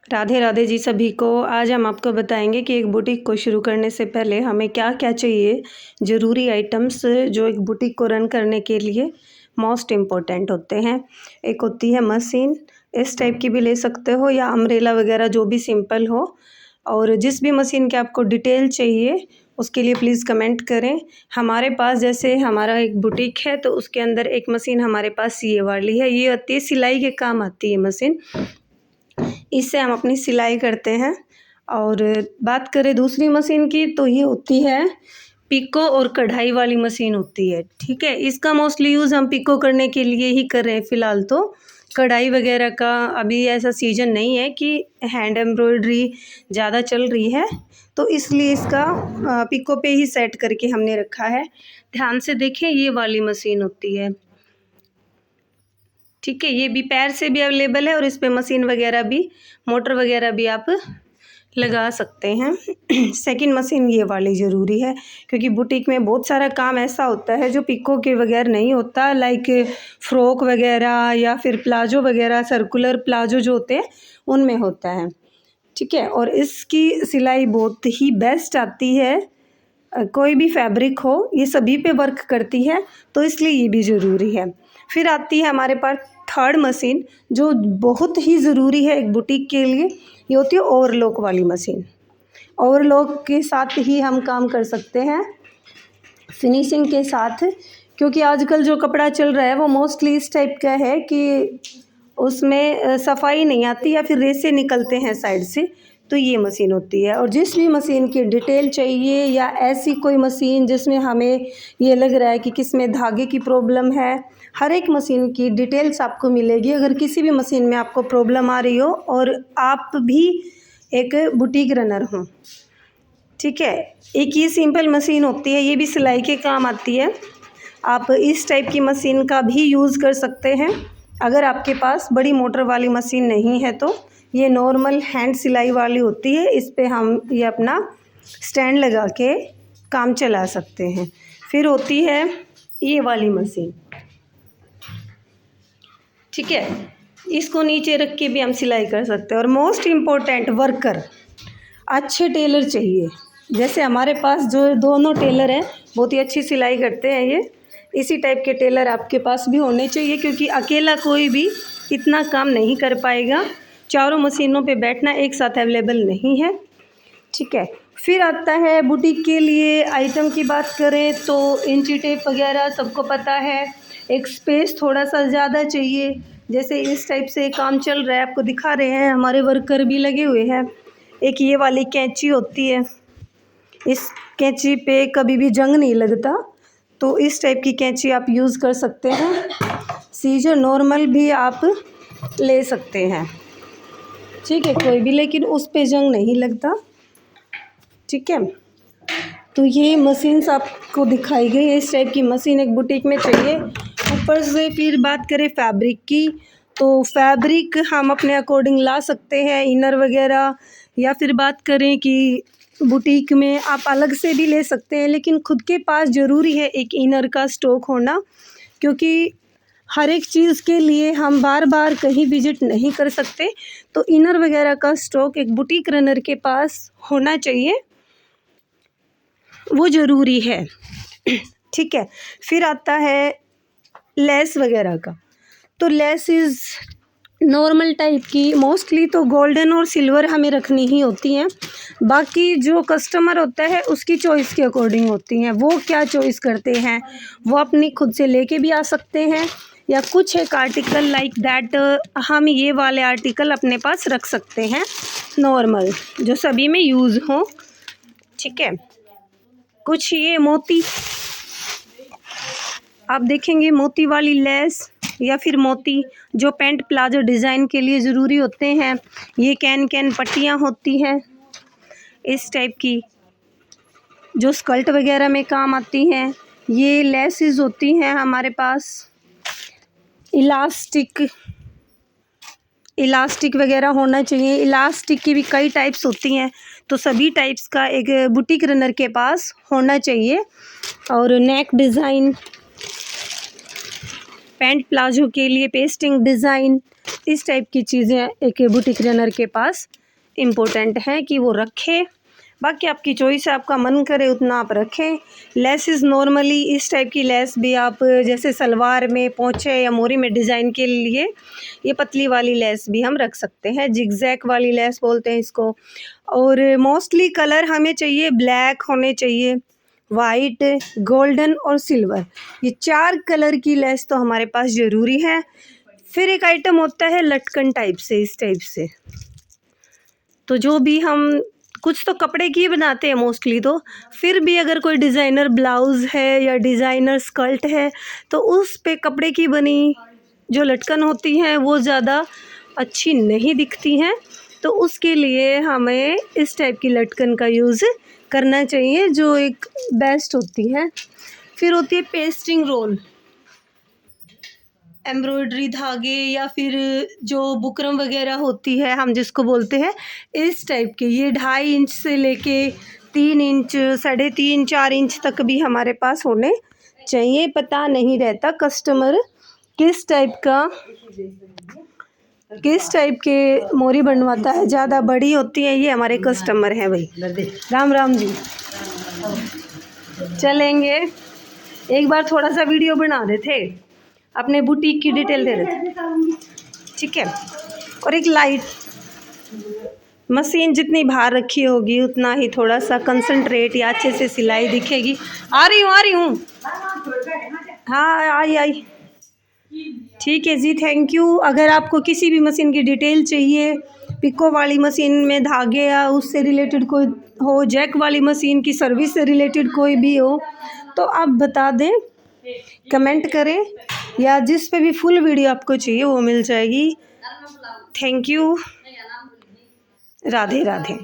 राधे राधे जी सभी को। आज हम आपको बताएंगे कि एक बुटीक को शुरू करने से पहले हमें क्या क्या चाहिए, ज़रूरी आइटम्स जो एक बुटीक को रन करने के लिए मोस्ट इम्पोर्टेंट होते हैं। एक होती है मशीन, इस टाइप की भी ले सकते हो या अम्ब्रेला वगैरह जो भी सिंपल हो। और जिस भी मशीन के आपको डिटेल चाहिए उसके लिए प्लीज़ कमेंट करें। हमारे पास जैसे हमारा एक बुटीक है तो उसके अंदर एक मशीन हमारे पास ये वाली है, ये होती है सिलाई के काम आती है मशीन, इससे हम अपनी सिलाई करते हैं। और बात करें दूसरी मशीन की तो ये होती है पिको और कढ़ाई वाली मशीन होती है, ठीक है। इसका मोस्टली यूज़ हम पिको करने के लिए ही कर रहे हैं फ़िलहाल, तो कढ़ाई वगैरह का अभी ऐसा सीजन नहीं है कि हैंड एम्ब्रॉयडरी ज़्यादा चल रही है, तो इसलिए इसका पिको पे ही सेट करके हमने रखा है। ध्यान से देखें, ये वाली मशीन होती है, ठीक है। ये भी पैर से भी अवेलेबल है और इस पे मशीन वगैरह भी, मोटर वगैरह भी आप लगा सकते हैं। सेकंड मशीन ये वाली ज़रूरी है क्योंकि बुटीक में बहुत सारा काम ऐसा होता है जो पिको के बगैर नहीं होता, लाइक फ्रॉक वगैरह या फिर प्लाजो वगैरह, सर्कुलर प्लाजो जो होते हैं उनमें होता है, ठीक है। और इसकी सिलाई बहुत ही बेस्ट आती है, कोई भी फैब्रिक हो ये सभी पे वर्क करती है, तो इसलिए ये भी ज़रूरी है। फिर आती है हमारे पास थर्ड मशीन जो बहुत ही ज़रूरी है एक बुटीक के लिए, ये होती है ओवरलॉक वाली मशीन। ओवरलॉक के साथ ही हम काम कर सकते हैं, फिनिशिंग के साथ, क्योंकि आजकल जो कपड़ा चल रहा है वो मोस्टली इस टाइप का है कि उसमें सफाई नहीं आती या फिर रेसे निकलते हैं साइड से, तो ये मशीन होती है। और जिस भी मशीन की डिटेल चाहिए या ऐसी कोई मशीन जिसमें हमें ये लग रहा है कि किस में धागे की प्रॉब्लम है, हर एक मशीन की डिटेल्स आपको मिलेगी। अगर किसी भी मशीन में आपको प्रॉब्लम आ रही हो और आप भी एक बुटीक रनर हो, ठीक है। एक ये सिंपल मशीन होती है, ये भी सिलाई के काम आती है। आप इस टाइप की मशीन का भी यूज़ कर सकते हैं। अगर आपके पास बड़ी मोटर वाली मशीन नहीं है तो ये नॉर्मल हैंड सिलाई वाली होती है, इस पे हम ये अपना स्टैंड लगा के काम चला सकते हैं। फिर होती है ये वाली मशीन, ठीक है, इसको नीचे रख के भी हम सिलाई कर सकते हैं। और मोस्ट इम्पोर्टेंट वर्कर, अच्छे टेलर चाहिए। जैसे हमारे पास जो दोनों टेलर हैं बहुत ही अच्छी सिलाई करते हैं, ये इसी टाइप के टेलर आपके पास भी होने चाहिए, क्योंकि अकेला कोई भी इतना काम नहीं कर पाएगा, चारों मशीनों पे बैठना एक साथ अवेलेबल नहीं है, ठीक है। फिर आता है बुटीक के लिए आइटम की बात करें तो इंची टेप वगैरह सबको पता है। एक स्पेस थोड़ा सा ज़्यादा चाहिए, जैसे इस टाइप से काम चल रहा है, आपको दिखा रहे हैं, हमारे वर्कर भी लगे हुए हैं। एक ये वाली कैंची होती है, इस कैंची पे कभी भी जंग नहीं लगता, तो इस टाइप की कैंची आप यूज़ कर सकते हैं। सीजर नॉर्मल भी आप ले सकते हैं, ठीक है, कोई भी, लेकिन उस पे जंग नहीं लगता, ठीक है। तो ये मशीन्स आपको दिखाई गई है, इस टाइप की मशीन एक बुटीक में चाहिए। ऊपर से फिर बात करें फैब्रिक की, तो फैब्रिक हम अपने अकॉर्डिंग ला सकते हैं, इनर वगैरह, या फिर बात करें कि बुटीक में आप अलग से भी ले सकते हैं, लेकिन खुद के पास ज़रूरी है एक इनर का स्टॉक होना, क्योंकि हर एक चीज़ के लिए हम बार बार कहीं विजिट नहीं कर सकते, तो इनर वगैरह का स्टॉक एक बुटीक रनर के पास होना चाहिए, वो ज़रूरी है, ठीक है। फिर आता है लेस वगैरह का, तो लेसेस नॉर्मल टाइप की, मोस्टली तो गोल्डन और सिल्वर हमें रखनी ही होती हैं, बाकी जो कस्टमर होता है उसकी चॉइस के अकॉर्डिंग होती हैं, वो क्या चॉइस करते हैं वो अपनी खुद से लेके भी आ सकते हैं, या कुछ एक आर्टिकल लाइक दैट हम ये वाले आर्टिकल अपने पास रख सकते हैं नॉर्मल, जो सभी में यूज़ हो, ठीक है। कुछ ये मोती आप देखेंगे, मोती वाली लेस या फिर मोती जो पैंट प्लाजो डिज़ाइन के लिए ज़रूरी होते हैं, ये कैन पट्टियाँ होती हैं इस टाइप की, जो स्कर्ट वगैरह में काम आती हैं। ये लेसेस होती हैं हमारे पास, इलास्टिक वगैरह होना चाहिए। इलास्टिक की भी कई टाइप्स होती हैं, तो सभी टाइप्स का एक बुटीक रनर के पास होना चाहिए। और नेक डिज़ाइन, पैंट प्लाजो के लिए पेस्टिंग डिज़ाइन, इस टाइप की चीज़ें एक बुटीक रनर के पास इम्पोर्टेंट हैं कि वो रखे। बाकी आपकी चॉइस है, आपका मन करे उतना आप रखें। लेसेस नॉर्मली इस टाइप की लेस भी आप जैसे सलवार में, पोंचे या मोरी में डिज़ाइन के लिए ये पतली वाली लेस भी हम रख सकते हैं, जिगजैग वाली लेस बोलते हैं इसको। और मोस्टली कलर हमें चाहिए ब्लैक होने चाहिए, वाइट, गोल्डन और सिल्वर, ये 4 कलर की लेस तो हमारे पास ज़रूरी है। फिर एक आइटम होता है लटकन टाइप से, इस टाइप से। तो जो भी हम कुछ तो कपड़े की बनाते हैं मोस्टली, तो फिर भी अगर कोई डिज़ाइनर ब्लाउज़ है या डिज़ाइनर स्कर्ट है तो उस पे कपड़े की बनी जो लटकन होती हैं वो ज़्यादा अच्छी नहीं दिखती हैं। तो उसके लिए हमें इस टाइप की लटकन का यूज़ करना चाहिए जो एक बेस्ट होती है। फिर होती है पेस्टिंग रोल, एम्ब्रॉयडरी धागे या फिर जो बुकरम वगैरह होती है हम जिसको बोलते हैं, इस टाइप के ये 2.5 इंच से लेके 3 इंच, 3.5 4 इंच तक भी हमारे पास होने चाहिए। पता नहीं रहता कस्टमर किस टाइप के मोरी बनवाता है, ज़्यादा बड़ी होती है। ये हमारे कस्टमर हैं भाई। राम राम जी। चलेंगे, एक बार थोड़ा सा वीडियो बना रहे थे, अपने बुटीक की डिटेल दे रहे थे, ठीक है। और एक लाइट मशीन जितनी बाहर रखी होगी उतना ही थोड़ा सा कंसंट्रेट या अच्छे से सिलाई दिखेगी। आ रही हूँ हाँ, आई। ठीक है जी, थैंक यू। अगर आपको किसी भी मशीन की डिटेल चाहिए, पिको वाली मशीन में धागे या उससे रिलेटेड कोई हो, जैक वाली मशीन की सर्विस से रिलेटेड कोई भी हो, तो आप बता दें, कमेंट करें, या जिस पे भी फुल वीडियो आपको चाहिए वो मिल जाएगी। Thank you. राधे राधे।